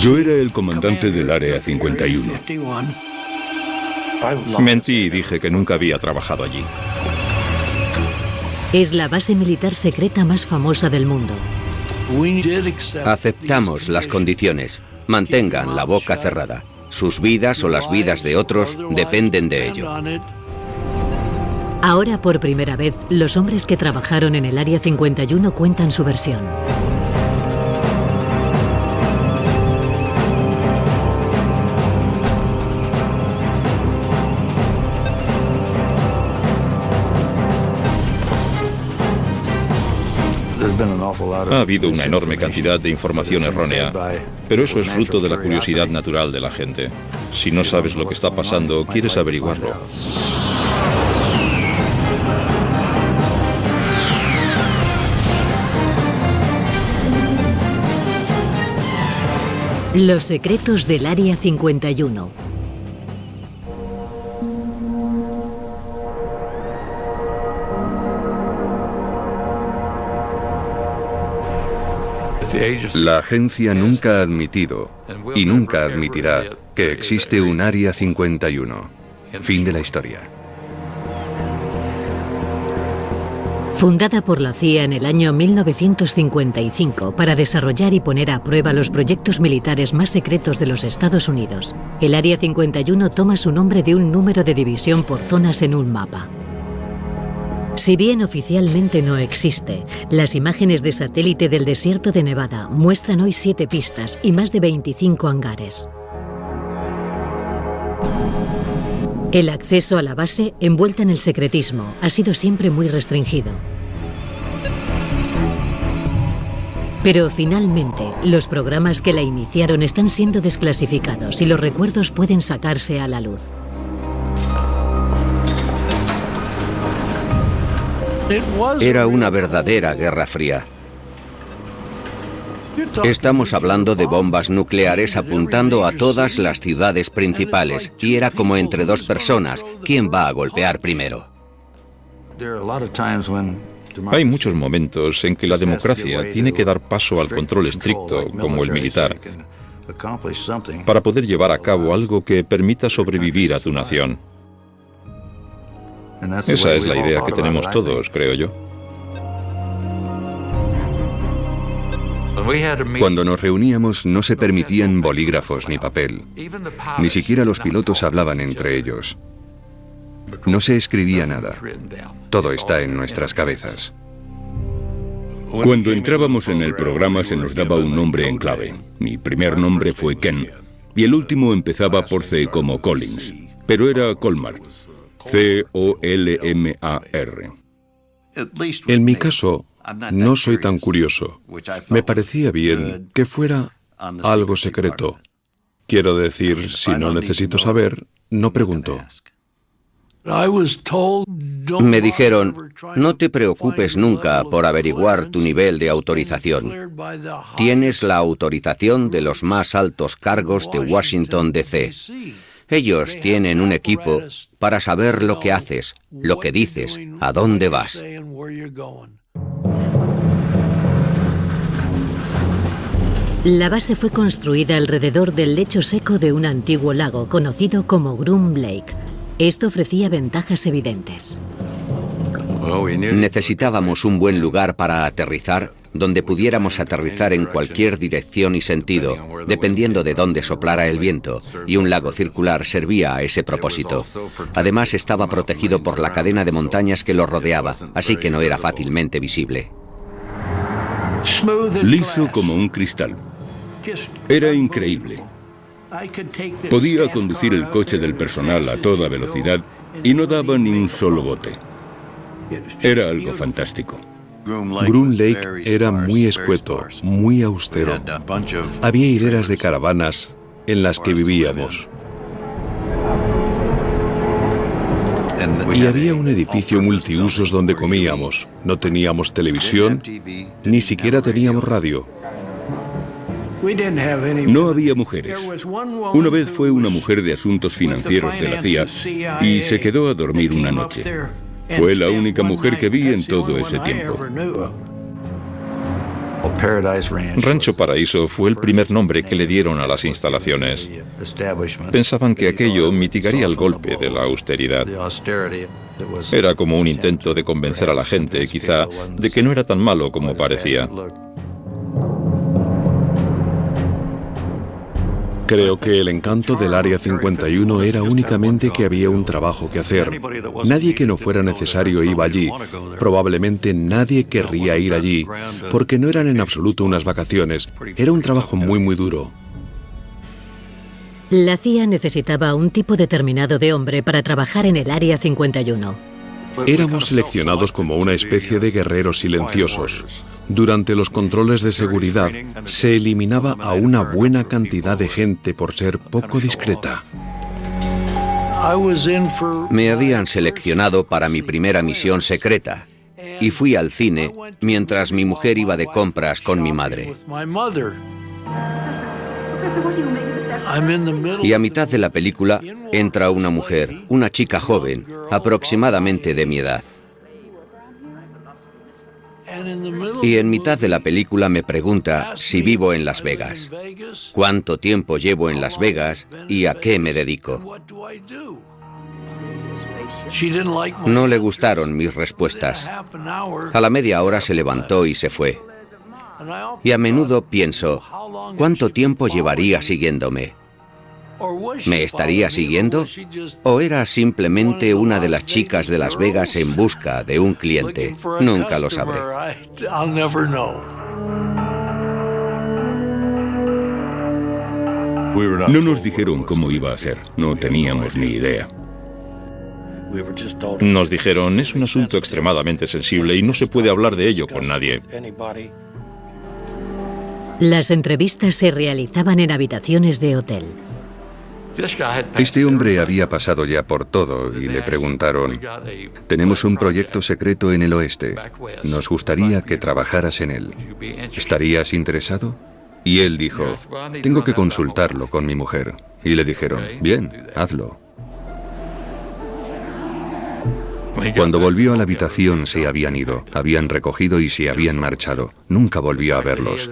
Yo era el comandante del Área 51. Mentí y dije que nunca había trabajado allí. Es la base militar secreta más famosa del mundo. Aceptamos las condiciones. Mantengan la boca cerrada. Sus vidas o las vidas de otros dependen de ello. Ahora, por primera vez, los hombres que trabajaron en el Área 51 cuentan su versión. Ha habido una enorme cantidad de información errónea, pero eso es fruto de la curiosidad natural de la gente. Si no sabes lo que está pasando, quieres averiguarlo. Los secretos del Área 51. La agencia nunca ha admitido y nunca admitirá que existe un Área 51. Fin de la historia. Fundada por la CIA en el año 1955 para desarrollar y poner a prueba los proyectos militares más secretos de los Estados Unidos, el Área 51 toma su nombre de un número de división por zonas en un mapa. Si bien oficialmente no existe, las imágenes de satélite del desierto de Nevada muestran hoy 7 pistas y más de 25 hangares. El acceso a la base, envuelta en el secretismo, ha sido siempre muy restringido. Pero finalmente, los programas que la iniciaron están siendo desclasificados y los recuerdos pueden sacarse a la luz. Era una verdadera guerra fría. Estamos hablando de bombas nucleares apuntando a todas las ciudades principales y era como entre dos personas, ¿quién va a golpear primero? Hay muchos momentos en que la democracia tiene que dar paso al control estricto, como el militar, para poder llevar a cabo algo que permita sobrevivir a tu nación. Esa es la idea que tenemos todos, creo yo. Cuando nos reuníamos no se permitían bolígrafos ni papel. Ni siquiera los pilotos hablaban entre ellos. No se escribía nada. Todo está en nuestras cabezas. Cuando entrábamos en el programa se nos daba un nombre en clave. Mi primer nombre fue Ken y el último empezaba por C como Collins, pero era Colmar. C-O-L-M-A-R. En mi caso, no soy tan curioso. Me parecía bien que fuera algo secreto. Quiero decir, si no necesito saber, no pregunto. Me dijeron, no te preocupes nunca por averiguar tu nivel de autorización. Tienes la autorización de los más altos cargos de Washington, D.C. Ellos tienen un equipo para saber lo que haces, lo que dices, a dónde vas. La base fue construida alrededor del lecho seco de un antiguo lago conocido como Groom Lake. Esto ofrecía ventajas evidentes. Necesitábamos un buen lugar para aterrizar, donde pudiéramos aterrizar en cualquier dirección y sentido, dependiendo de dónde soplara el viento, y un lago circular servía a ese propósito. Además, estaba protegido por la cadena de montañas que lo rodeaba, así que no era fácilmente visible. Liso como un cristal. Era increíble. Podía conducir el coche del personal a toda velocidad y no daba ni un solo bote. Era algo fantástico. Groom Lake era muy escueto, muy austero. Había hileras de caravanas en las que vivíamos. Y había un edificio multiusos donde comíamos. No teníamos televisión, ni siquiera teníamos radio. No había mujeres. Una vez fue una mujer de asuntos financieros de la CIA y se quedó a dormir una noche. Fue la única mujer que vi en todo ese tiempo. Rancho Paraíso fue el primer nombre que le dieron a las instalaciones. Pensaban que aquello mitigaría el golpe de la austeridad. Era como un intento de convencer a la gente, quizá, de que no era tan malo como parecía. Creo que el encanto del Área 51 era únicamente que había un trabajo que hacer. Nadie que no fuera necesario iba allí. Probablemente nadie querría ir allí, porque no eran en absoluto unas vacaciones. Era un trabajo muy duro. La CIA necesitaba un tipo determinado de hombre para trabajar en el Área 51. Éramos seleccionados como una especie de guerreros silenciosos. Durante los controles de seguridad, se eliminaba a una buena cantidad de gente por ser poco discreta. Me habían seleccionado para mi primera misión secreta y fui al cine mientras mi mujer iba de compras con mi madre. Y a mitad de la película entra una mujer, una chica joven, aproximadamente de mi edad. Y en mitad de la película me pregunta si vivo en Las Vegas, cuánto tiempo llevo en Las Vegas y a qué me dedico. No le gustaron mis respuestas. A la media hora se levantó y se fue. Y a menudo pienso, ¿cuánto tiempo llevaría siguiéndome? ¿Me estaría siguiendo? ¿O era simplemente una de las chicas de Las Vegas en busca de un cliente? Nunca lo sabré. No nos dijeron cómo iba a ser, no teníamos ni idea. Nos dijeron, es un asunto extremadamente sensible y no se puede hablar de ello con nadie. Las entrevistas se realizaban en habitaciones de hotel. Este hombre había pasado ya por todo y le preguntaron, tenemos un proyecto secreto en el oeste, nos gustaría que trabajaras en él. ¿Estarías interesado? Y él dijo, tengo que consultarlo con mi mujer. Y le dijeron, bien, hazlo. Cuando volvió a la habitación se habían ido, habían recogido y se habían marchado. Nunca volvió a verlos.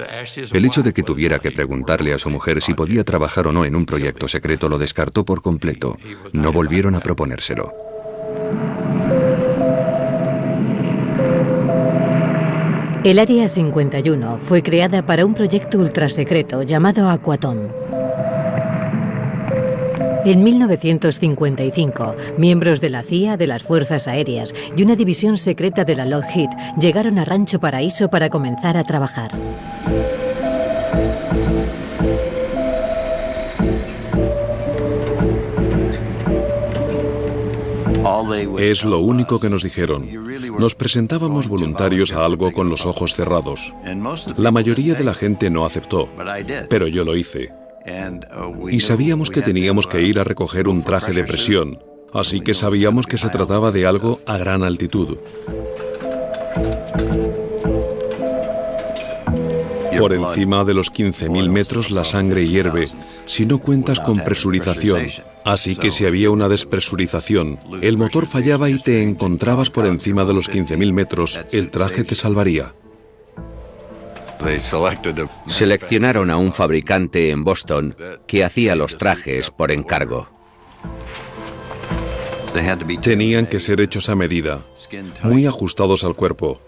El hecho de que tuviera que preguntarle a su mujer si podía trabajar o no en un proyecto secreto lo descartó por completo. No volvieron a proponérselo. El Área 51 fue creada para un proyecto ultrasecreto llamado Aquatom. En 1955, miembros de la CIA, de las Fuerzas Aéreas y una división secreta de la Lockheed llegaron a Rancho Paraíso para comenzar a trabajar. Es lo único que nos dijeron. Nos presentábamos voluntarios a algo con los ojos cerrados. La mayoría de la gente no aceptó, pero yo lo hice. Y sabíamos que teníamos que ir a recoger un traje de presión, así que sabíamos que se trataba de algo a gran altitud. Por encima de los 15.000 metros la sangre hierve, si no cuentas con presurización. Así que si había una despresurización, el motor fallaba y te encontrabas por encima de los 15.000 metros, el traje te salvaría. Seleccionaron a un fabricante en Boston que hacía los trajes por encargo. Tenían que ser hechos a medida, muy ajustados al cuerpo.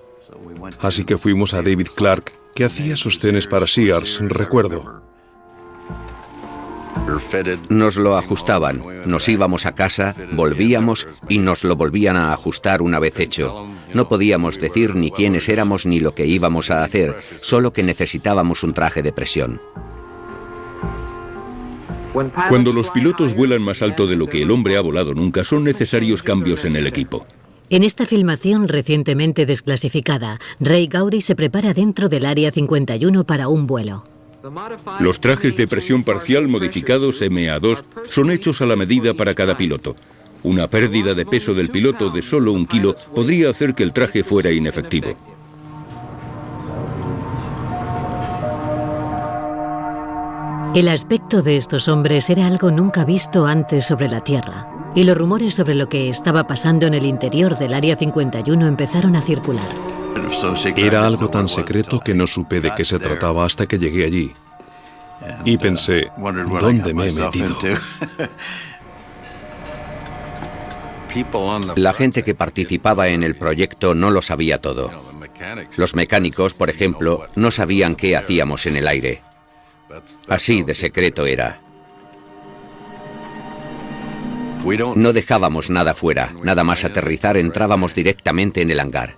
Así que fuimos a David Clark, que hacía sostenes para Sears, recuerdo. Nos lo ajustaban, nos íbamos a casa, volvíamos y nos lo volvían a ajustar una vez hecho. No podíamos decir ni quiénes éramos ni lo que íbamos a hacer, solo que necesitábamos un traje de presión. Cuando los pilotos vuelan más alto de lo que el hombre ha volado nunca, son necesarios cambios en el equipo. En esta filmación recientemente desclasificada, Ray Gowdy se prepara dentro del Área 51 para un vuelo. Los trajes de presión parcial modificados MA2 son hechos a la medida para cada piloto. Una pérdida de peso del piloto de solo 1 kilo podría hacer que el traje fuera inefectivo. El aspecto de estos hombres era algo nunca visto antes sobre la Tierra, y los rumores sobre lo que estaba pasando en el interior del Área 51 empezaron a circular. Era algo tan secreto que no supe de qué se trataba hasta que llegué allí. Y pensé, ¿dónde me he metido? La gente que participaba en el proyecto no lo sabía todo. Los mecánicos, por ejemplo, no sabían qué hacíamos en el aire. Así de secreto era. No dejábamos nada fuera, nada más aterrizar entrábamos directamente en el hangar.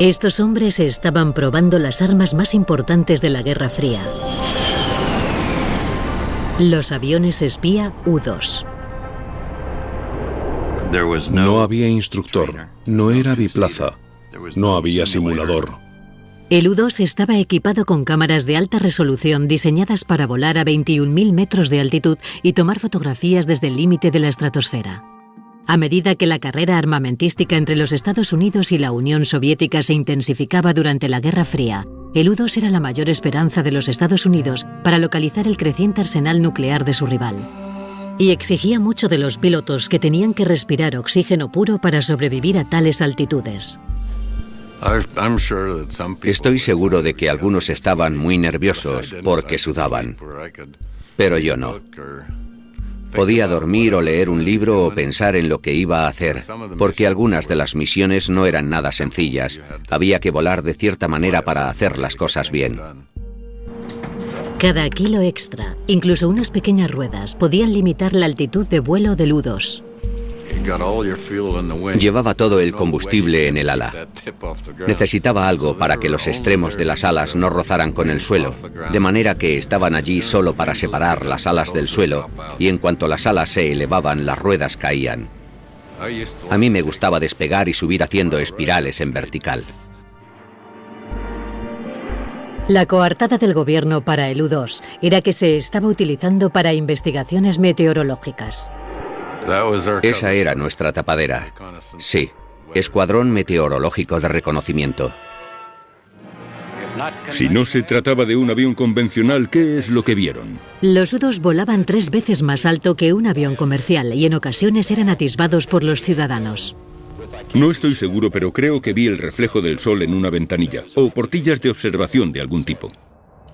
Estos hombres estaban probando las armas más importantes de la Guerra Fría. Los aviones espía U-2. No había instructor, no era biplaza, no había simulador. El U-2 estaba equipado con cámaras de alta resolución diseñadas para volar a 21.000 metros de altitud y tomar fotografías desde el límite de la estratosfera. A medida que la carrera armamentística entre los Estados Unidos y la Unión Soviética se intensificaba durante la Guerra Fría, el U-2 era la mayor esperanza de los Estados Unidos para localizar el creciente arsenal nuclear de su rival. Y exigía mucho de los pilotos, que tenían que respirar oxígeno puro para sobrevivir a tales altitudes. Estoy seguro de que algunos estaban muy nerviosos porque sudaban, pero yo no. Podía dormir o leer un libro o pensar en lo que iba a hacer, porque algunas de las misiones no eran nada sencillas. Había que volar de cierta manera para hacer las cosas bien. Cada kilo extra, incluso unas pequeñas ruedas, podían limitar la altitud de vuelo del U-2. Llevaba todo el combustible en el ala. Necesitaba algo para que los extremos de las alas no rozaran con el suelo, de manera que estaban allí solo para separar las alas del suelo, y en cuanto las alas se elevaban, las ruedas caían. A mí me gustaba despegar y subir haciendo espirales en vertical. La coartada del gobierno para el U-2 era que se estaba utilizando para investigaciones meteorológicas. Esa era nuestra tapadera. Sí, Escuadrón Meteorológico de Reconocimiento. Si no se trataba de un avión convencional, ¿qué es lo que vieron? Los U-2 volaban 3 veces más alto que un avión comercial y en ocasiones eran atisbados por los ciudadanos. No estoy seguro, pero creo que vi el reflejo del sol en una ventanilla, o portillas de observación de algún tipo.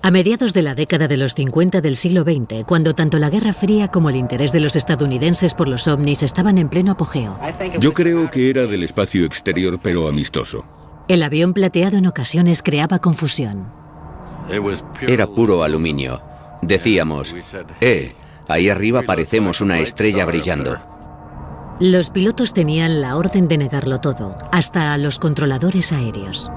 A mediados de la década de los 50 del siglo XX, cuando tanto la Guerra Fría como el interés de los estadounidenses por los ovnis estaban en pleno apogeo. Yo creo que era del espacio exterior, pero amistoso. El avión plateado en ocasiones creaba confusión. Era puro aluminio. Decíamos, ahí arriba parecemos una estrella brillando. Los pilotos tenían la orden de negarlo todo, hasta a los controladores aéreos.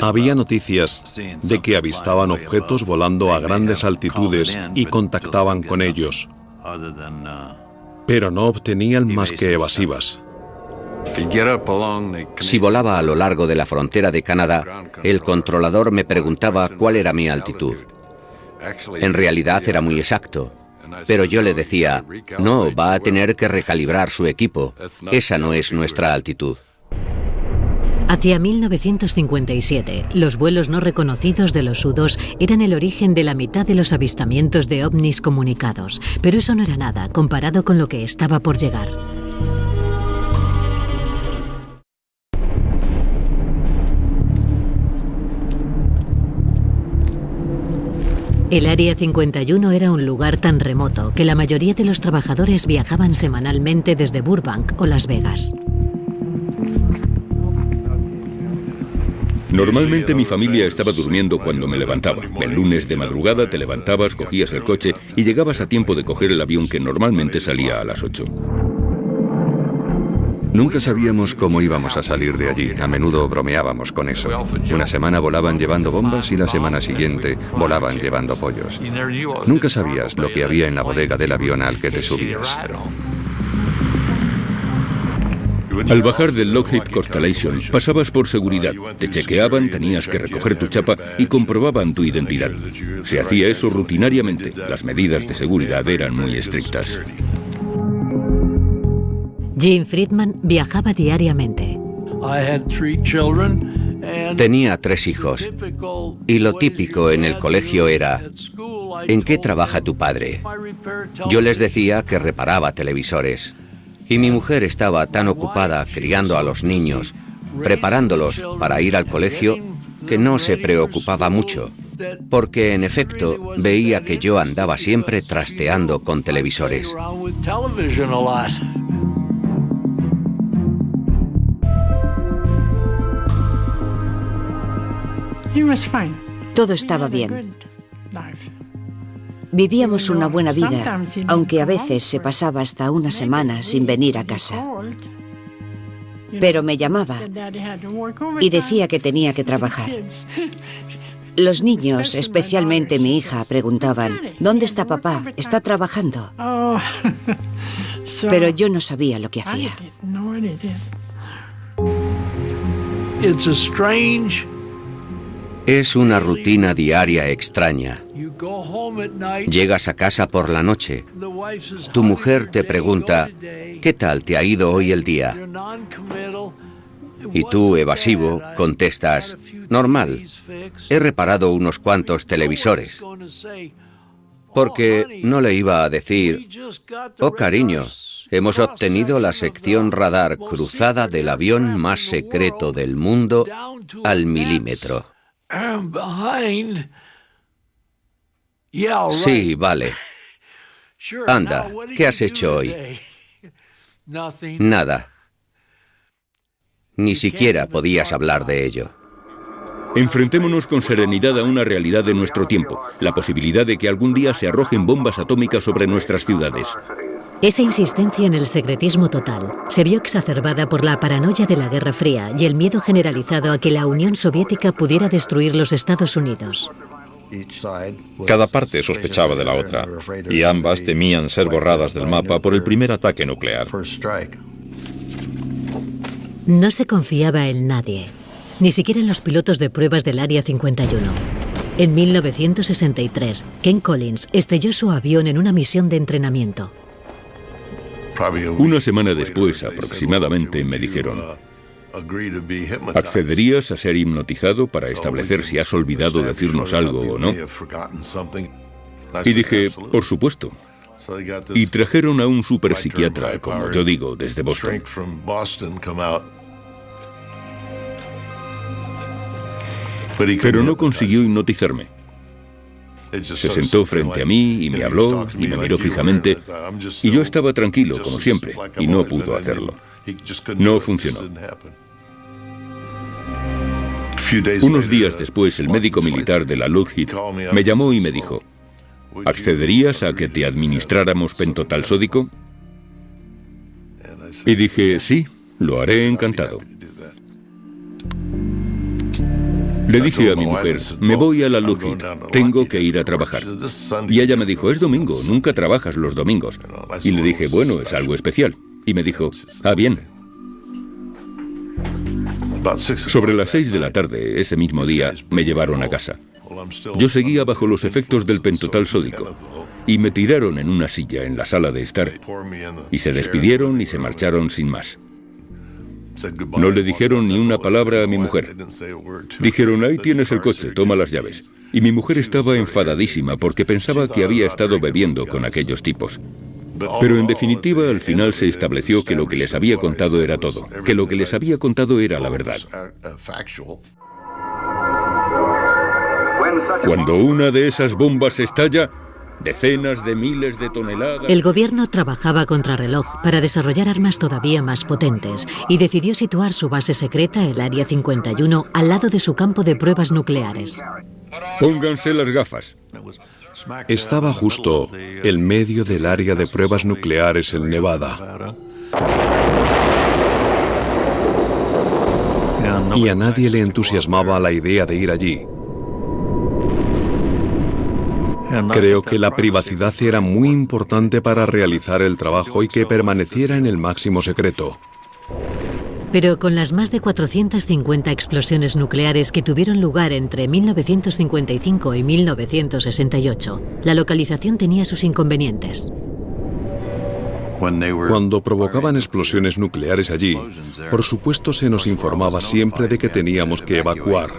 Había noticias de que avistaban objetos volando a grandes altitudes y contactaban con ellos, pero no obtenían más que evasivas. Si volaba a lo largo de la frontera de Canadá, el controlador me preguntaba cuál era mi altitud. En realidad era muy exacto, pero yo le decía, no, va a tener que recalibrar su equipo. Esa no es nuestra altitud. Hacia 1957, los vuelos no reconocidos de los U-2 eran el origen de la mitad de los avistamientos de ovnis comunicados, pero eso no era nada comparado con lo que estaba por llegar. El Área 51 era un lugar tan remoto que la mayoría de los trabajadores viajaban semanalmente desde Burbank o Las Vegas. Normalmente mi familia estaba durmiendo cuando me levantaba. El lunes de madrugada te levantabas, cogías el coche y llegabas a tiempo de coger el avión que normalmente salía a las 8. Nunca sabíamos cómo íbamos a salir de allí. A menudo bromeábamos con eso. Una semana volaban llevando bombas y la semana siguiente volaban llevando pollos. Nunca sabías lo que había en la bodega del avión al que te subías. Al bajar del Lockheed Constellation, pasabas por seguridad. Te chequeaban, tenías que recoger tu chapa y comprobaban tu identidad. Se hacía eso rutinariamente. Las medidas de seguridad eran muy estrictas. Jim Friedman viajaba diariamente. Tenía 3 hijos. Y lo típico en el colegio era, ¿en qué trabaja tu padre? Yo les decía que reparaba televisores. Y mi mujer estaba tan ocupada criando a los niños, preparándolos para ir al colegio, que no se preocupaba mucho, porque en efecto veía que yo andaba siempre trasteando con televisores. Todo estaba bien. Vivíamos una buena vida, aunque a veces se pasaba hasta una semana sin venir a casa. Pero me llamaba y decía que tenía que trabajar. Los niños, especialmente mi hija, preguntaban, ¿dónde está papá? ¿Está trabajando? Pero yo no sabía lo que hacía. Es una rutina diaria extraña. Llegas a casa por la noche. Tu mujer te pregunta, ¿qué tal te ha ido hoy el día? Y tú, evasivo, contestas, normal, he reparado unos cuantos televisores. Porque no le iba a decir, oh cariño, hemos obtenido la sección radar cruzada del avión más secreto del mundo al milímetro. Sí, vale. Anda, ¿qué has hecho hoy? Nada. Ni siquiera podías hablar de ello. Enfrentémonos con serenidad a una realidad de nuestro tiempo, la posibilidad de que algún día se arrojen bombas atómicas sobre nuestras ciudades. Esa insistencia en el secretismo total se vio exacerbada por la paranoia de la Guerra Fría y el miedo generalizado a que la Unión Soviética pudiera destruir los Estados Unidos. Cada parte sospechaba de la otra, y ambas temían ser borradas del mapa por el primer ataque nuclear. No se confiaba en nadie, ni siquiera en los pilotos de pruebas del Área 51. En 1963, Ken Collins estrelló su avión en una misión de entrenamiento. Una semana después, aproximadamente, me dijeron, ¿accederías a ser hipnotizado para establecer si has olvidado decirnos algo o no? Y dije, por supuesto. Y trajeron a un superpsiquiatra, como yo digo, desde Boston. Pero no consiguió hipnotizarme. Se sentó frente a mí y me habló y me miró fijamente, y yo estaba tranquilo, como siempre, y no pudo hacerlo. No funcionó. Unos días después, el médico militar de la Lockheed me llamó y me dijo, ¿accederías a que te administráramos pentotal sódico? Y dije, sí, lo haré encantado. Le dije a mi mujer, me voy a la Lockheed, tengo que ir a trabajar. Y ella me dijo, es domingo, nunca trabajas los domingos. Y le dije, bueno, es algo especial. Y me dijo, bien. Sobre las 6 de la tarde, ese mismo día, me llevaron a casa. Yo seguía bajo los efectos del pentotal sódico y me tiraron en una silla en la sala de estar y se despidieron y se marcharon sin más. No le dijeron ni una palabra a mi mujer. Dijeron, ahí tienes el coche, toma las llaves. Y mi mujer estaba enfadadísima porque pensaba que había estado bebiendo con aquellos tipos. Pero en definitiva, al final se estableció que lo que les había contado era todo, que lo que les había contado era la verdad. Cuando una de esas bombas estalla, decenas de miles de toneladas... El gobierno trabajaba contrarreloj para desarrollar armas todavía más potentes y decidió situar su base secreta, el Área 51, al lado de su campo de pruebas nucleares. Pónganse las gafas. Estaba justo en medio del área de pruebas nucleares en Nevada. Y a nadie le entusiasmaba la idea de ir allí. Creo que la privacidad era muy importante para realizar el trabajo y que permaneciera en el máximo secreto. Pero con las más de 450 explosiones nucleares que tuvieron lugar entre 1955 y 1968, la localización tenía sus inconvenientes. Cuando provocaban explosiones nucleares allí, por supuesto se nos informaba siempre de que teníamos que evacuar.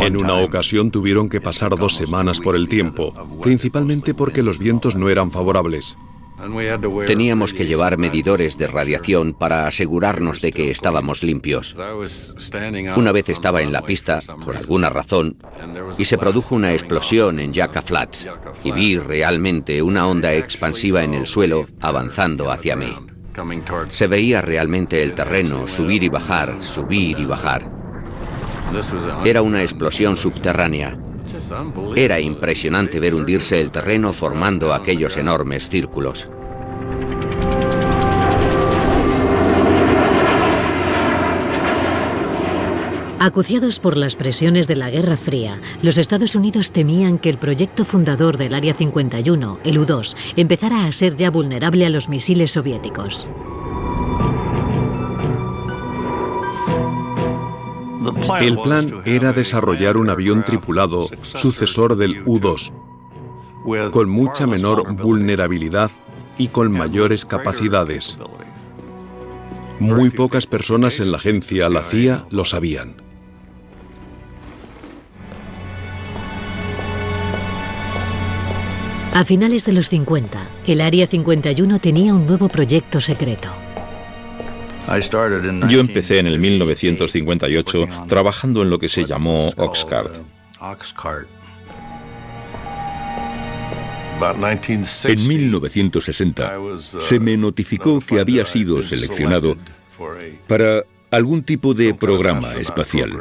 En una ocasión tuvieron que pasar 2 semanas por el tiempo, principalmente porque los vientos no eran favorables. Teníamos que llevar medidores de radiación para asegurarnos de que estábamos limpios. Una vez estaba en la pista, por alguna razón, y se produjo una explosión en Yucca Flats, y vi realmente una onda expansiva en el suelo avanzando hacia mí. Se veía realmente el terreno subir y bajar, subir y bajar. Era una explosión subterránea. Era impresionante ver hundirse el terreno formando aquellos enormes círculos. Acuciados por las presiones de la Guerra Fría, los Estados Unidos temían que el proyecto fundador del Área 51, el U-2, empezara a ser ya vulnerable a los misiles soviéticos. El plan era desarrollar un avión tripulado sucesor del U-2, con mucha menor vulnerabilidad y con mayores capacidades. Muy pocas personas en la agencia, la CIA, lo sabían. A finales de los 50, el Área 51 tenía un nuevo proyecto secreto. Yo empecé en el 1958 trabajando en lo que se llamó Oxcart. En 1960 se me notificó que había sido seleccionado para algún tipo de programa espacial.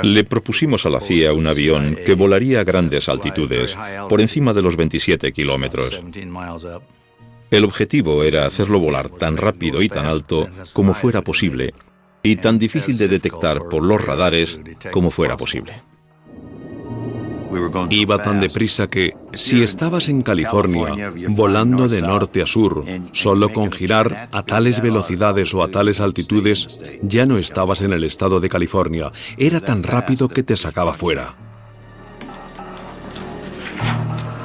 Le propusimos a la CIA un avión que volaría a grandes altitudes, por encima de los 27 kilómetros. El objetivo era hacerlo volar tan rápido y tan alto como fuera posible, y tan difícil de detectar por los radares como fuera posible. Iba tan deprisa que, si estabas en California, volando de norte a sur, solo con girar a tales velocidades o a tales altitudes, ya no estabas en el estado de California. Era tan rápido que te sacaba fuera.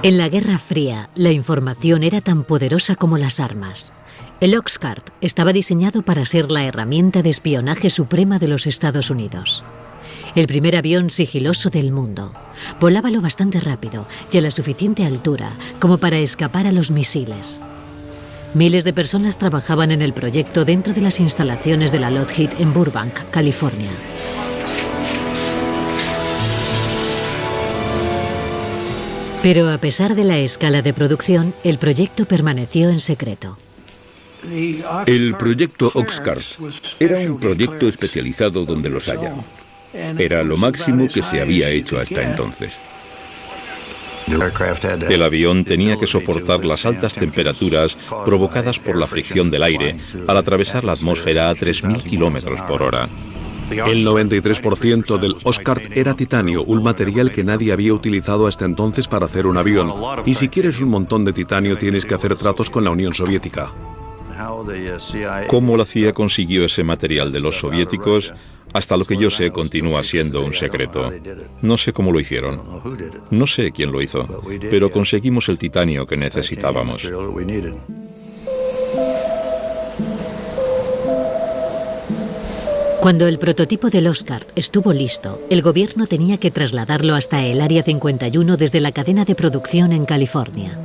En la Guerra Fría, la información era tan poderosa como las armas. El Oxcart estaba diseñado para ser la herramienta de espionaje suprema de los Estados Unidos. El primer avión sigiloso del mundo. Volaba lo bastante rápido y a la suficiente altura como para escapar a los misiles. Miles de personas trabajaban en el proyecto dentro de las instalaciones de la Lockheed en Burbank, California. Pero a pesar de la escala de producción, el proyecto permaneció en secreto. El proyecto Oxcart era un proyecto especializado donde los haya. Era lo máximo que se había hecho hasta entonces. El avión tenía que soportar las altas temperaturas provocadas por la fricción del aire al atravesar la atmósfera a 3.000 kilómetros por hora. El 93% del Oxcart era titanio, un material que nadie había utilizado hasta entonces para hacer un avión. Y si quieres un montón de titanio, tienes que hacer tratos con la Unión Soviética. ¿Cómo la CIA consiguió ese material de los soviéticos? Hasta lo que yo sé, continúa siendo un secreto. No sé cómo lo hicieron. No sé quién lo hizo, pero conseguimos el titanio que necesitábamos. Cuando el prototipo del Oxcart estuvo listo, el gobierno tenía que trasladarlo hasta el Área 51 desde la cadena de producción en California.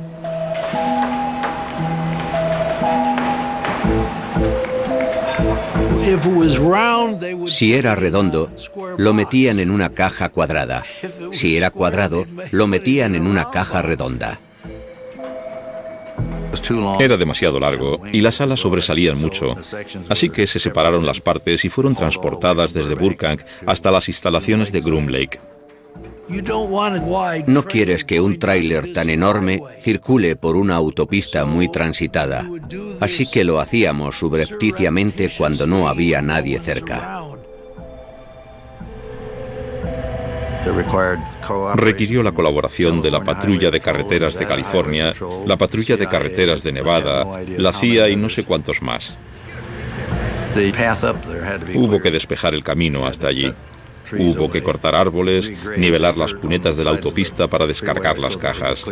Si era redondo, lo metían en una caja cuadrada. Si era cuadrado, lo metían en una caja redonda. Era demasiado largo y las alas sobresalían mucho, así que se separaron las partes y fueron transportadas desde Burbank hasta las instalaciones de Groom Lake. No quieres que un tráiler tan enorme circule por una autopista muy transitada, así que lo hacíamos subrepticiamente cuando no había nadie cerca. Requirió la colaboración de la Patrulla de Carreteras de California, la Patrulla de Carreteras de Nevada, la CIA y no sé cuántos más. Hubo que despejar el camino hasta allí. Hubo que cortar árboles, nivelar las cunetas de la autopista para descargar las cajas.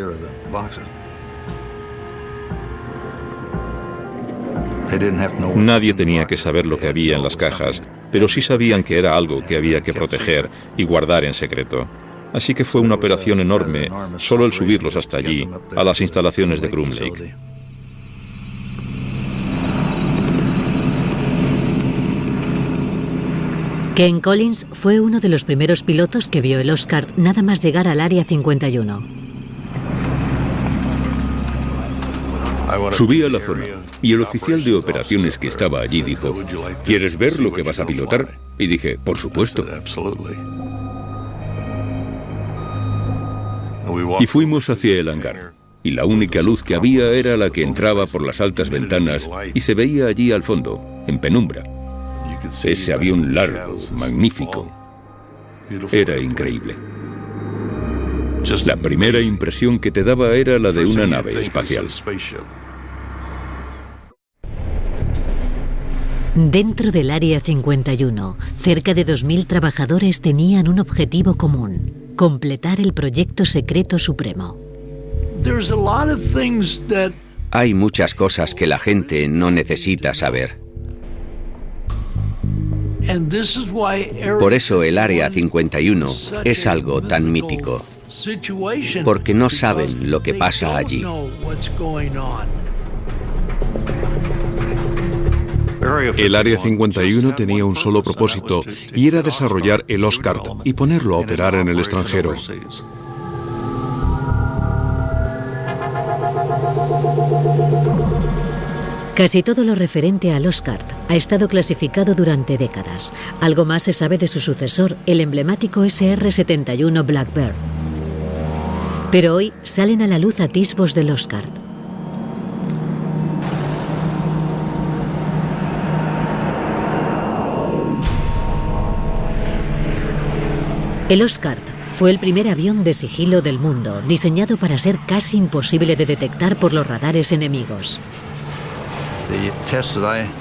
Nadie tenía que saber lo que había en las cajas, pero sí sabían que era algo que había que proteger y guardar en secreto. Así que fue una operación enorme solo el subirlos hasta allí, a las instalaciones de Groom Lake. Ken Collins fue uno de los primeros pilotos que vio el Oscar nada más llegar al Área 51. Subí a la zona y el oficial de operaciones que estaba allí dijo: ¿quieres ver lo que vas a pilotar? Y dije: por supuesto. Y fuimos hacia el hangar. Y la única luz que había era la que entraba por las altas ventanas y se veía allí al fondo, en penumbra. Ese avión largo, magnífico. Era increíble. La primera impresión que te daba era la de una nave espacial. Dentro del Área 51, cerca de 2.000 trabajadores tenían un objetivo común: completar el proyecto secreto supremo. Hay muchas cosas que la gente no necesita saber. Por eso el Área 51 es algo tan mítico, porque no saben lo que pasa allí. El Área 51 tenía un solo propósito, y era desarrollar el Oscar y ponerlo a operar en el extranjero. Casi todo lo referente al Oscar ha estado clasificado durante décadas. Algo más se sabe de su sucesor, el emblemático SR-71 Blackbird. Pero hoy salen a la luz atisbos del Oscar. El Oscar fue el primer avión de sigilo del mundo, diseñado para ser casi imposible de detectar por los radares enemigos.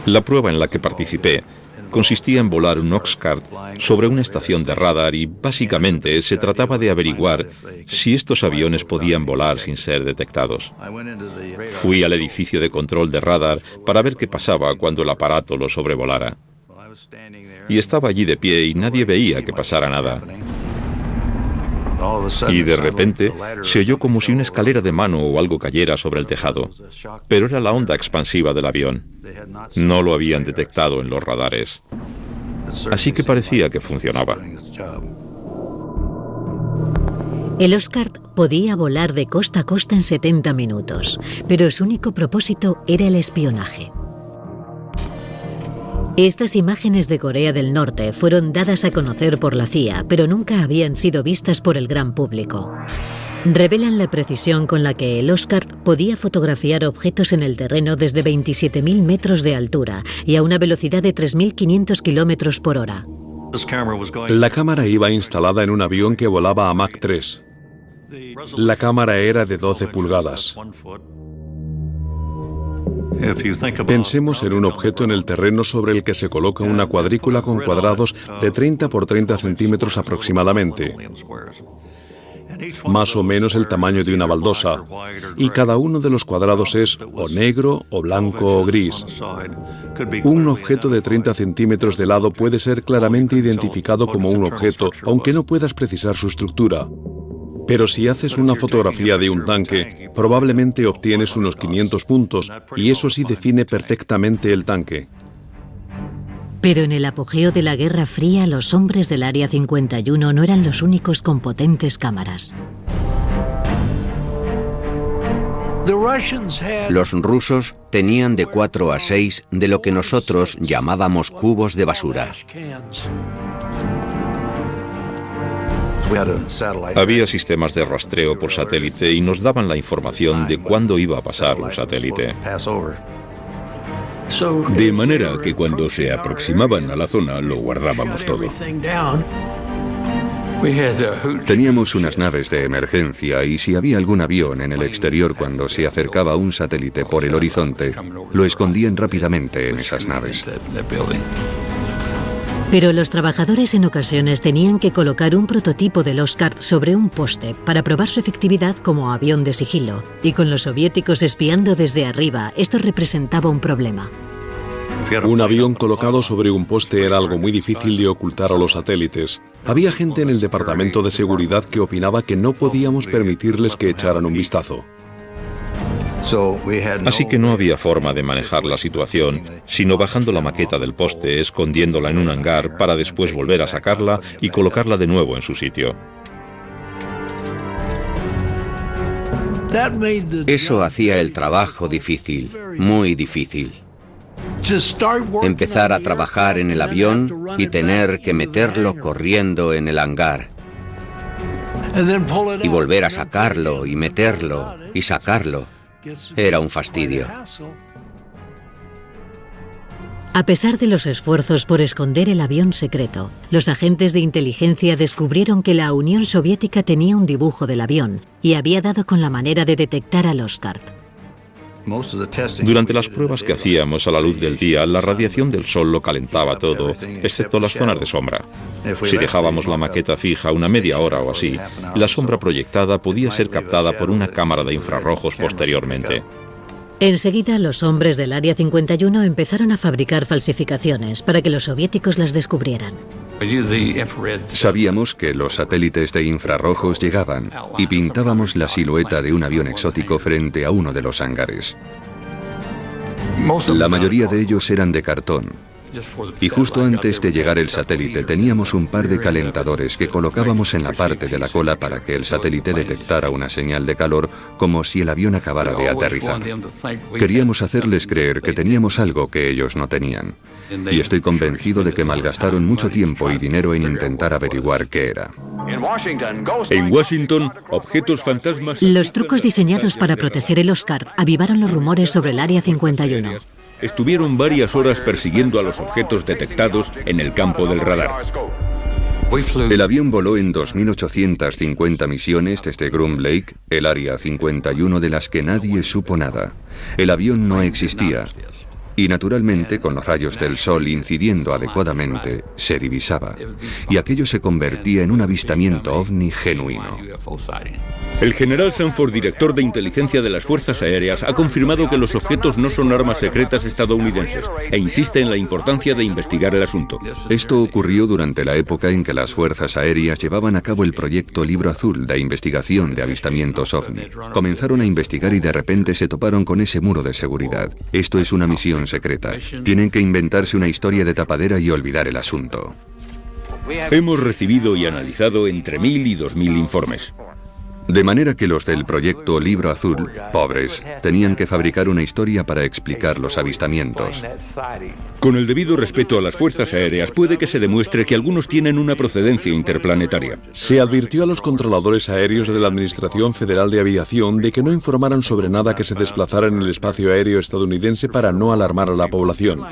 La prueba en la que participé consistía en volar un Oxcart sobre una estación de radar y básicamente se trataba de averiguar si estos aviones podían volar sin ser detectados. Fui al edificio de control de radar para ver qué pasaba cuando el aparato lo sobrevolara. Y estaba allí de pie y nadie veía que pasara nada. Y de repente se oyó como si una escalera de mano o algo cayera sobre el tejado. Pero era la onda expansiva del avión. No lo habían detectado en los radares. Así que parecía que funcionaba. El Oscar podía volar de costa a costa en 70 minutos, pero su único propósito era el espionaje. Estas imágenes de Corea del Norte fueron dadas a conocer por la CIA, pero nunca habían sido vistas por el gran público. Revelan la precisión con la que el Oscar podía fotografiar objetos en el terreno desde 27.000 metros de altura y a una velocidad de 3.500 kilómetros por hora. La cámara iba instalada en un avión que volaba a Mach 3. La cámara era de 12 pulgadas. Pensemos en un objeto en el terreno sobre el que se coloca una cuadrícula con cuadrados de 30 por 30 centímetros aproximadamente, más o menos el tamaño de una baldosa, y cada uno de los cuadrados es o negro, o blanco, o gris. Un objeto de 30 centímetros de lado puede ser claramente identificado como un objeto, aunque no puedas precisar su estructura. Pero si haces una fotografía de un tanque, probablemente obtienes unos 500 puntos, y eso sí define perfectamente el tanque. Pero en el apogeo de la Guerra Fría, los hombres del Área 51 no eran los únicos con potentes cámaras. Los rusos tenían de 4 a 6 de lo que nosotros llamábamos cubos de basura. Había sistemas de rastreo por satélite y nos daban la información de cuándo iba a pasar un satélite. De manera que cuando se aproximaban a la zona lo guardábamos todo. Teníamos unas naves de emergencia y si había algún avión en el exterior cuando se acercaba un satélite por el horizonte, lo escondían rápidamente en esas naves. Pero los trabajadores en ocasiones tenían que colocar un prototipo del Oscar sobre un poste para probar su efectividad como avión de sigilo, y con los soviéticos espiando desde arriba, esto representaba un problema. Un avión colocado sobre un poste era algo muy difícil de ocultar a los satélites. Había gente en el departamento de seguridad que opinaba que no podíamos permitirles que echaran un vistazo. Así que no había forma de manejar la situación, sino bajando la maqueta del poste, escondiéndola en un hangar para después volver a sacarla y colocarla de nuevo en su sitio. Eso hacía el trabajo difícil, muy difícil. Empezar a trabajar en el avión y tener que meterlo corriendo en el hangar. Y volver a sacarlo y meterlo y sacarlo. Era un fastidio. A pesar de los esfuerzos por esconder el avión secreto, los agentes de inteligencia descubrieron que la Unión Soviética tenía un dibujo del avión y había dado con la manera de detectar al Oscar. Durante las pruebas que hacíamos a la luz del día, la radiación del sol lo calentaba todo, excepto las zonas de sombra. Si dejábamos la maqueta fija una media hora o así, la sombra proyectada podía ser captada por una cámara de infrarrojos posteriormente. Enseguida, los hombres del Área 51 empezaron a fabricar falsificaciones para que los soviéticos las descubrieran. Sabíamos que los satélites de infrarrojos llegaban y pintábamos la silueta de un avión exótico frente a uno de los hangares. La mayoría de ellos eran de cartón. Y justo antes de llegar el satélite teníamos un par de calentadores que colocábamos en la parte de la cola para que el satélite detectara una señal de calor como si el avión acabara de aterrizar. Queríamos hacerles creer que teníamos algo que ellos no tenían. Y estoy convencido de que malgastaron mucho tiempo y dinero en intentar averiguar qué era. En Washington, objetos fantasmas... Los trucos diseñados para proteger el Oscar avivaron los rumores sobre el Área 51. Estuvieron varias horas persiguiendo a los objetos detectados en el campo del radar. El avión voló en 2.850 misiones desde Groom Lake, el Área 51 de las que nadie supo nada. El avión no existía. Y naturalmente, con los rayos del sol incidiendo adecuadamente, se divisaba. Y aquello se convertía en un avistamiento ovni genuino. El general Sanford, director de inteligencia de las Fuerzas Aéreas, ha confirmado que los objetos no son armas secretas estadounidenses e insiste en la importancia de investigar el asunto. Esto ocurrió durante la época en que las Fuerzas Aéreas llevaban a cabo el proyecto Libro Azul de investigación de avistamientos ovni. Comenzaron a investigar y de repente se toparon con ese muro de seguridad. Esto es una misión secreta. Tienen que inventarse una historia de tapadera y olvidar el asunto. Hemos recibido y analizado entre 1.000 y 2.000 informes. De manera que los del proyecto Libro Azul, pobres, tenían que fabricar una historia para explicar los avistamientos. Con el debido respeto a las fuerzas aéreas, puede que se demuestre que algunos tienen una procedencia interplanetaria. Se advirtió a los controladores aéreos de la Administración Federal de Aviación de que no informaran sobre nada que se desplazara en el espacio aéreo estadounidense para no alarmar a la población.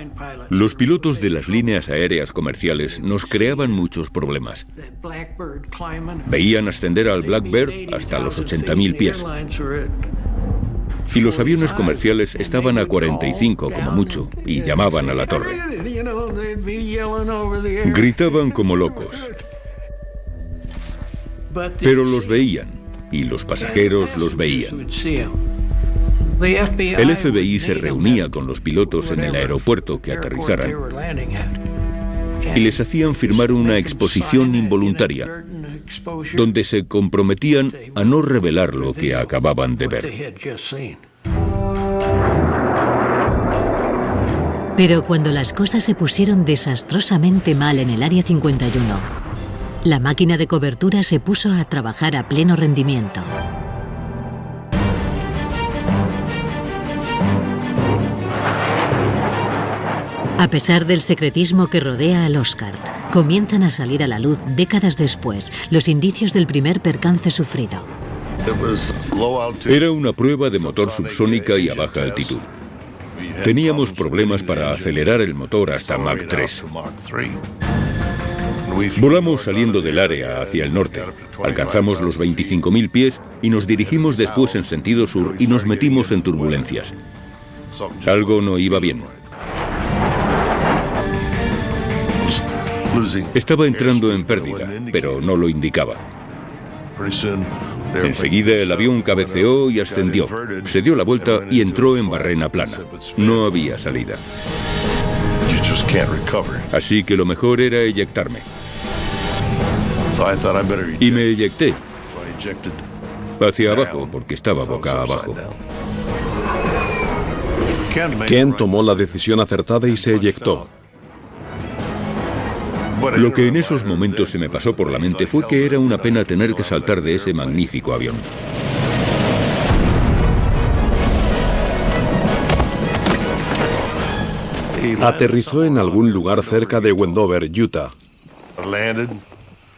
Los pilotos de las líneas aéreas comerciales nos creaban muchos problemas. Veían ascender al Blackbird hasta los 80.000 pies. Y los aviones comerciales estaban a 45 como mucho y llamaban a la torre. Gritaban como locos. Pero los veían y los pasajeros los veían. El FBI se reunía con los pilotos en el aeropuerto que aterrizaran y les hacían firmar una exposición involuntaria donde se comprometían a no revelar lo que acababan de ver. Pero cuando las cosas se pusieron desastrosamente mal en el Área 51, la máquina de cobertura se puso a trabajar a pleno rendimiento. A pesar del secretismo que rodea al Oscar, comienzan a salir a la luz décadas después los indicios del primer percance sufrido. Era una prueba de motor subsónica y a baja altitud. Teníamos problemas para acelerar el motor hasta Mach 3. Volamos saliendo del área hacia el norte. Alcanzamos los 25.000 pies y nos dirigimos después en sentido sur y nos metimos en turbulencias. Algo no iba bien. Estaba entrando en pérdida, pero no lo indicaba. Enseguida el avión cabeceó y ascendió. Se dio la vuelta y entró en barrena plana. No había salida. Así que lo mejor era eyectarme. Y me eyecté hacia abajo porque estaba boca abajo. Ken tomó la decisión acertada y se eyectó. Lo que en esos momentos se me pasó por la mente fue que era una pena tener que saltar de ese magnífico avión. Aterrizó en algún lugar cerca de Wendover, Utah.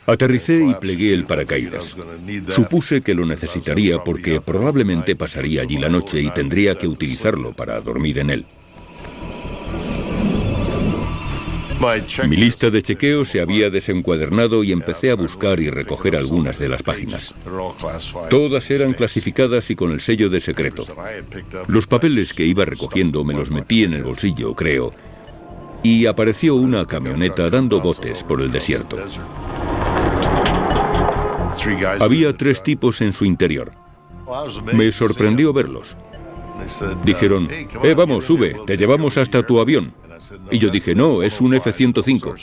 Aterricé y plegué el paracaídas. Supuse que lo necesitaría porque probablemente pasaría allí la noche y tendría que utilizarlo para dormir en él. Mi lista de chequeo se había desencuadernado y empecé a buscar y recoger algunas de las páginas. Todas eran clasificadas y con el sello de secreto. Los papeles que iba recogiendo me los metí en el bolsillo, creo, y apareció una camioneta dando botes por el desierto. Había 3 tipos en su interior. Me sorprendió verlos. Dijeron, vamos, sube, te llevamos hasta tu avión. Y yo dije, no, es un F-105.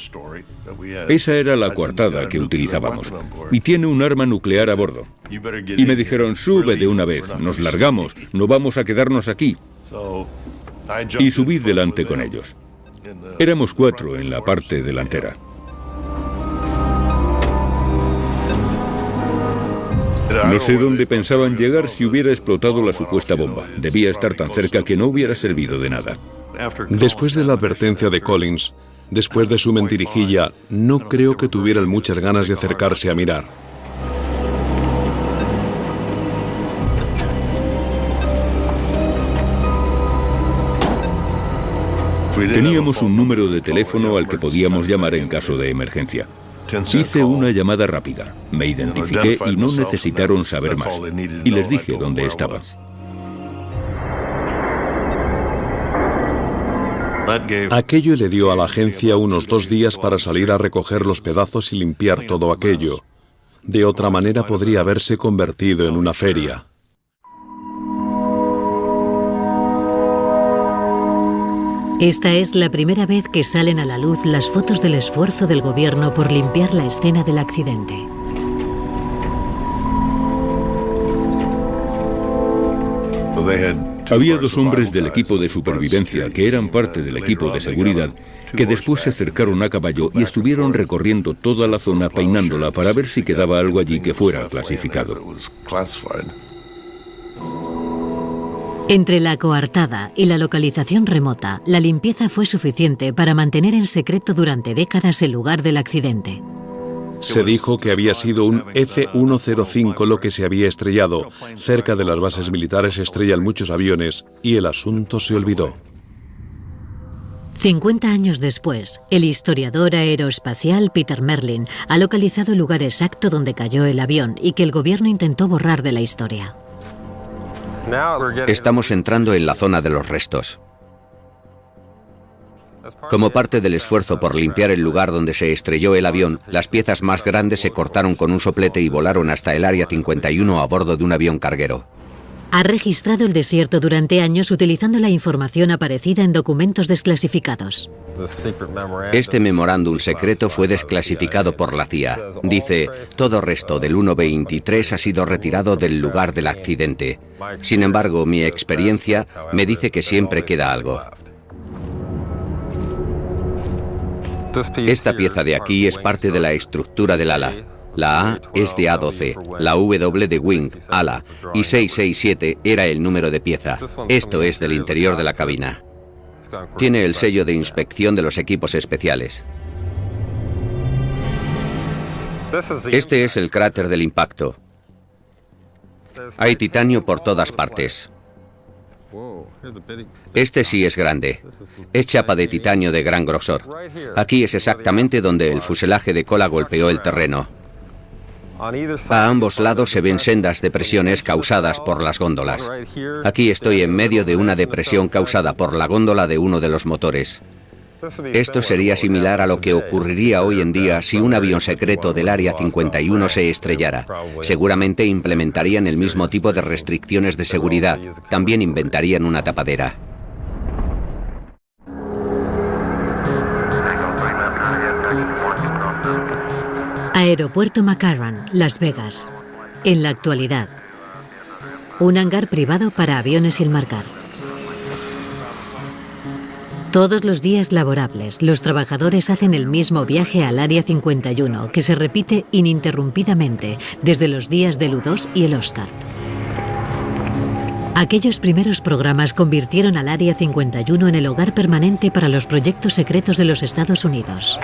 Esa era la coartada que utilizábamos. Y tiene un arma nuclear a bordo. Y me dijeron, sube de una vez, nos largamos, no vamos a quedarnos aquí. Y subí delante con ellos. Éramos 4 en la parte delantera. No sé dónde pensaban llegar si hubiera explotado la supuesta bomba. Debía estar tan cerca que no hubiera servido de nada. Después de la advertencia de Collins, después de su mentirijilla, no creo que tuvieran muchas ganas de acercarse a mirar. Teníamos un número de teléfono al que podíamos llamar en caso de emergencia. Hice una llamada rápida, me identifiqué y no necesitaron saber más. Y les dije dónde estaba. Aquello le dio a la agencia unos 2 días para salir a recoger los pedazos y limpiar todo aquello. De otra manera podría haberse convertido en una feria. Esta es la primera vez que salen a la luz las fotos del esfuerzo del gobierno por limpiar la escena del accidente. Había 2 hombres del equipo de supervivencia que eran parte del equipo de seguridad que después se acercaron a caballo y estuvieron recorriendo toda la zona peinándola para ver si quedaba algo allí que fuera clasificado. Entre la coartada y la localización remota, la limpieza fue suficiente para mantener en secreto durante décadas el lugar del accidente. Se dijo que había sido un F-105 lo que se había estrellado. Cerca de las bases militares se estrellan muchos aviones y el asunto se olvidó. 50 años después, el historiador aeroespacial Peter Merlin ha localizado el lugar exacto donde cayó el avión y que el gobierno intentó borrar de la historia. Estamos entrando en la zona de los restos. Como parte del esfuerzo por limpiar el lugar donde se estrelló el avión, las piezas más grandes se cortaron con un soplete y volaron hasta el Área 51 a bordo de un avión carguero. Ha registrado el desierto durante años utilizando la información aparecida en documentos desclasificados. Este memorándum secreto fue desclasificado por la CIA. Dice, todo resto del 1-23 ha sido retirado del lugar del accidente. Sin embargo, mi experiencia me dice que siempre queda algo. Esta pieza de aquí es parte de la estructura del ala. La A es de A12, la W de wing, ala, y 667 era el número de pieza. Esto es del interior de la cabina. Tiene el sello de inspección de los equipos especiales. Este es el cráter del impacto. Hay titanio por todas partes. Este sí es grande. Es chapa de titanio de gran grosor. Aquí es exactamente donde el fuselaje de cola golpeó el terreno. A ambos lados se ven sendas depresiones causadas por las góndolas. Aquí estoy en medio de una depresión causada por la góndola de uno de los motores. Esto sería similar a lo que ocurriría hoy en día si un avión secreto del Área 51 se estrellara. Seguramente implementarían el mismo tipo de restricciones de seguridad. También inventarían una tapadera. Aeropuerto McCarran, Las Vegas. En la actualidad, un hangar privado para aviones sin marcar. Todos los días laborables, los trabajadores hacen el mismo viaje al Área 51, que se repite ininterrumpidamente desde los días del U-2 y el Oscar. Aquellos primeros programas convirtieron al Área 51 en el hogar permanente para los proyectos secretos de los Estados Unidos.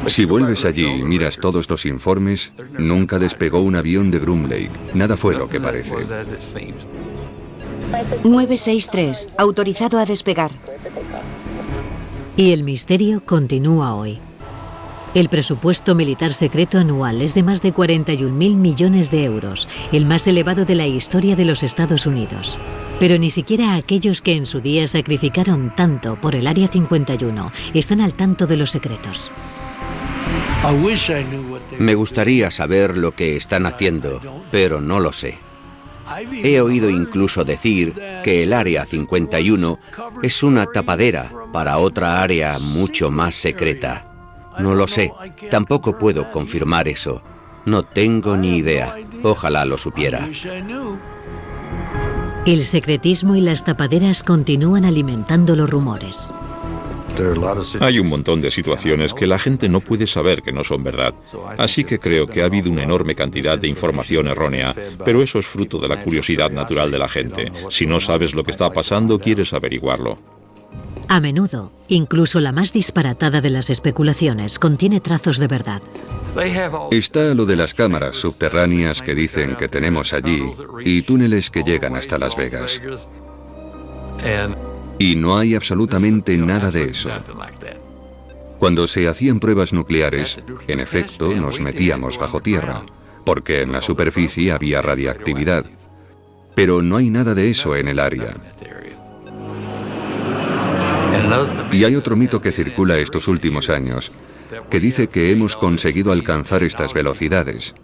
Si vuelves allí y miras todos los informes, nunca despegó un avión de Groom Lake. Nada fue lo que parece. 963, autorizado a despegar. Y el misterio continúa hoy. El presupuesto militar secreto anual es de más de 41.000 millones de euros, el más elevado de la historia de los Estados Unidos. Pero ni siquiera aquellos que en su día sacrificaron tanto por el Área 51 están al tanto de los secretos. Me gustaría saber lo que están haciendo, pero no lo sé. He oído incluso decir que el Área 51 es una tapadera para otra área mucho más secreta. No lo sé, tampoco puedo confirmar eso. No tengo ni idea. Ojalá lo supiera. El secretismo y las tapaderas continúan alimentando los rumores. Hay un montón de situaciones que la gente no puede saber que no son verdad. Así que creo que ha habido una enorme cantidad de información errónea, pero eso es fruto de la curiosidad natural de la gente. Si no sabes lo que está pasando, quieres averiguarlo. A menudo, incluso la más disparatada de las especulaciones contiene trazos de verdad. Está lo de las cámaras subterráneas que dicen que tenemos allí y túneles que llegan hasta Las Vegas. Y no hay absolutamente nada de eso. Cuando se hacían pruebas nucleares, en efecto, nos metíamos bajo tierra, porque en la superficie había radiactividad. Pero no hay nada de eso en el área. Y hay otro mito que circula estos últimos años, que dice que hemos conseguido alcanzar estas velocidades.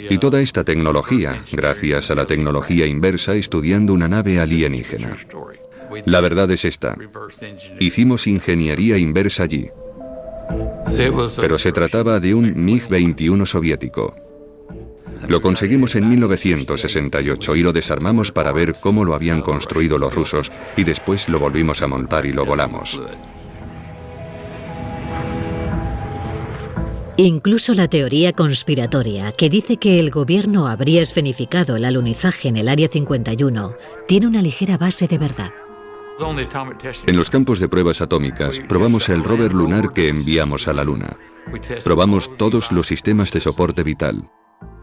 Y toda esta tecnología, gracias a la tecnología inversa estudiando una nave alienígena. La verdad es esta. Hicimos ingeniería inversa allí. Pero se trataba de un MiG-21 soviético. Lo conseguimos en 1968 y lo desarmamos para ver cómo lo habían construido los rusos y después lo volvimos a montar y lo volamos. Incluso la teoría conspiratoria, que dice que el gobierno habría escenificado el alunizaje en el Área 51, tiene una ligera base de verdad. En los campos de pruebas atómicas, probamos el rover lunar que enviamos a la Luna. Probamos todos los sistemas de soporte vital.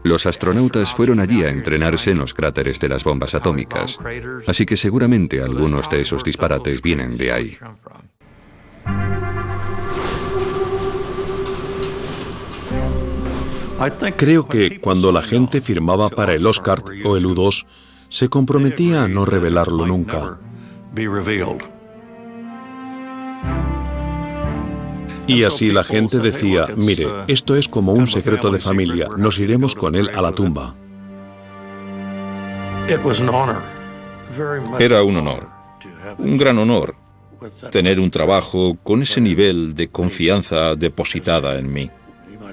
Los astronautas fueron allí a entrenarse en los cráteres de las bombas atómicas. Así que seguramente algunos de esos disparates vienen de ahí. Creo que cuando la gente firmaba para el Oscar o el U-2, se comprometía a no revelarlo nunca. Y así la gente decía, mire, esto es como un secreto de familia, nos iremos con él a la tumba. Era un honor, un gran honor, tener un trabajo con ese nivel de confianza depositada en mí,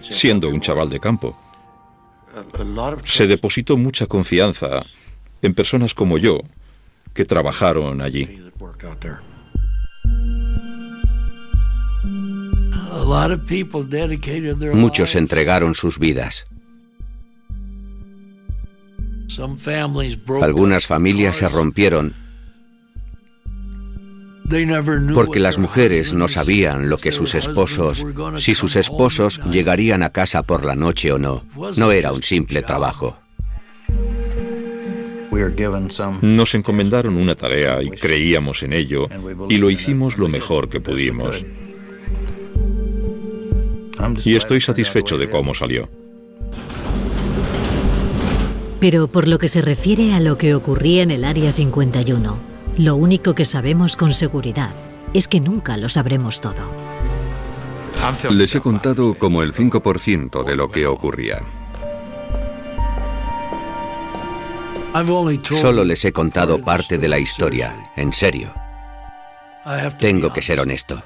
siendo un chaval de campo. Se depositó mucha confianza en personas como yo, que trabajaron allí. Muchos entregaron sus vidas. Algunas familias se rompieron porque las mujeres no sabían lo que sus esposos, si sus esposos llegarían a casa por la noche o no. No era un simple trabajo. Nos encomendaron una tarea y creíamos en ello y lo hicimos lo mejor que pudimos. Y estoy satisfecho de cómo salió. Pero por lo que se refiere a lo que ocurría en el Área 51, lo único que sabemos con seguridad es que nunca lo sabremos todo. Les he contado como el 5% de lo que ocurría. Solo les he contado parte de la historia, en serio. Tengo que ser honesto.